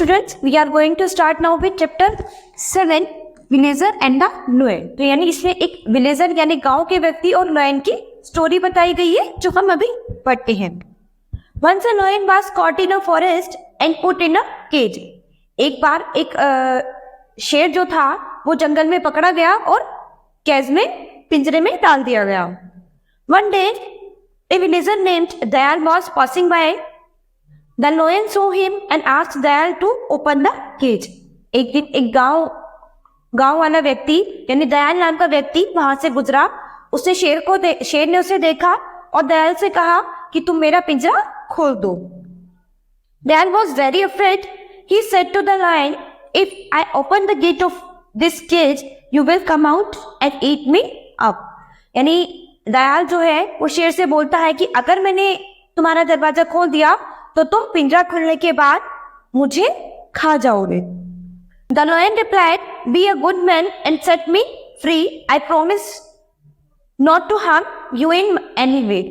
students, we are going to start now with chapter 7, villager and the लोयन। तो यानी इसमें एक विलेजर यानी गांव के व्यक्ति और लोयन की स्टोरी बताई गई है जो हम अभी पढ़ते हैं। Once a lion was caught in a forest and put in a cage। एक बार एक शेर जो था वो जंगल में पकड़ा गया और केज में पिंजरे में डाल दिया गया। One day a villager named Dayal was passing by। The lion saw him and asked Dayal to open the cage। एक दिन एक गांव वाला व्यक्ति यानी दयाल नाम का व्यक्ति वहां से गुजरा। उसने शेर ने उसे देखा और दयाल से कहा कि तुम मेरा पिंजरा खोल दो। Dayal was very afraid। He said to the lion, "If I open the gate of this cage, you will come out and eat me up." यानी दयाल जो है वो शेर से बोलता है कि अगर मैंने तुम्हारा दरवाजा खोल दिया तो तुम पिंजरा खोलने के बाद मुझे खा जाओगे। The lion replied, "Be a good man and set me free. I promise not to harm you in any way."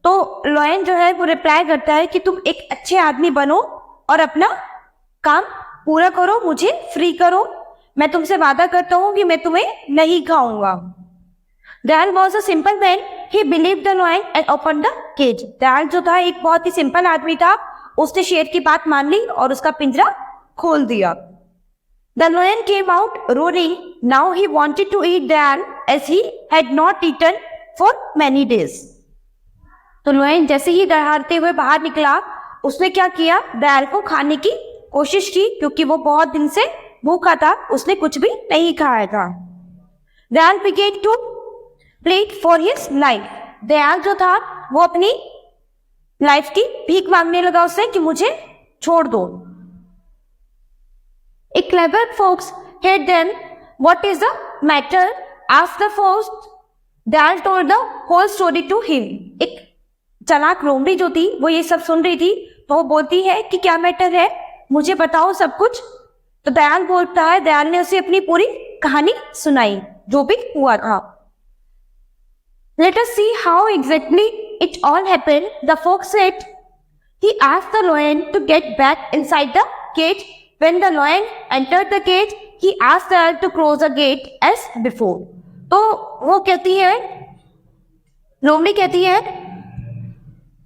तो लॉयन जो है वो रिप्लाई करता है कि तुम एक अच्छे आदमी बनो और अपना काम पूरा करो, मुझे फ्री करो, मैं तुमसे वादा करता हूं कि मैं तुम्हें नहीं खाऊंगा। Dayal was a simple man. He believe the lion and open the cage. Dayal जो था एक बहुत ही सिंपल आदमी था, उसने शेर की बात मान ली और उसका पिंजरा खोल दिया। The lion came out roaring. Now he wanted to eat Dayal as he had not eaten for many days। तो लॉयन जैसे ही दहाड़ते हुए बाहर निकला उसने क्या किया, दयाल को खाने की कोशिश की क्योंकि वो बहुत दिन से भूखा था, उसने कुछ भी नहीं खाया था। Dayal began to plead for his life। Dayal जो था वो अपनी लाइफ की भीख मांगने लगा उससे कि मुझे छोड़ दो। A clever fox heard them. What is the matter? Asked the fox. Dayal told the whole story to him। एक चालाक लोमड़ी जो थी वो ये सब सुन रही थी तो वो बोलती है कि क्या मैटर है, मुझे बताओ सब कुछ। तो दयाल बोलता है, दयाल ने उसे अपनी पूरी कहानी सुनाई जो भी हुआ था। Let us see how exactly it all happened। The fox said he asked the lion to get back inside the cage। When the lion entered the cage, he asked Dayal to close the gate as before। तो वो कहती है, लोमड़ी कहती है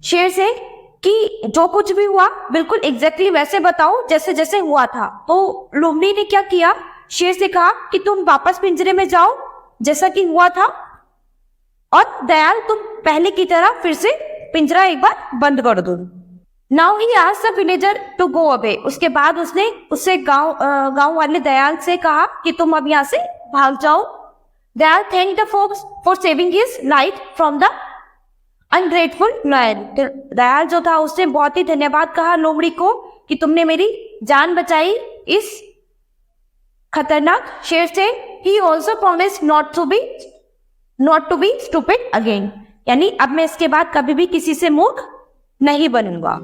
शेर से कि जो कुछ भी हुआ बिल्कुल एग्जैक्टली वैसे बताओ जैसे जैसे हुआ था। तो लोमड़ी ने क्या किया, शेर से कहा कि तुम वापस पिंजरे में जाओ जैसा कि हुआ था और दयाल तुम पहले की तरह फिर से पिंजरा एक बार बंद कर दो। Now he asked the villager to go away। उसके बाद उससे गांव वाले दयाल से कहा कि तुम अब यहाँ से भाग जाओ। Dayal thanked the fox for saving his life from the ungrateful lion। Dayal जो था उसने बहुत ही धन्यवाद कहा लोमड़ी को कि तुमने मेरी जान बचाई इस खतरनाक शेर से। He also promised not to be stupid again। यानी अब मैं इसके बाद कभी भी किसी से मूर्ख नहीं बनूंगा।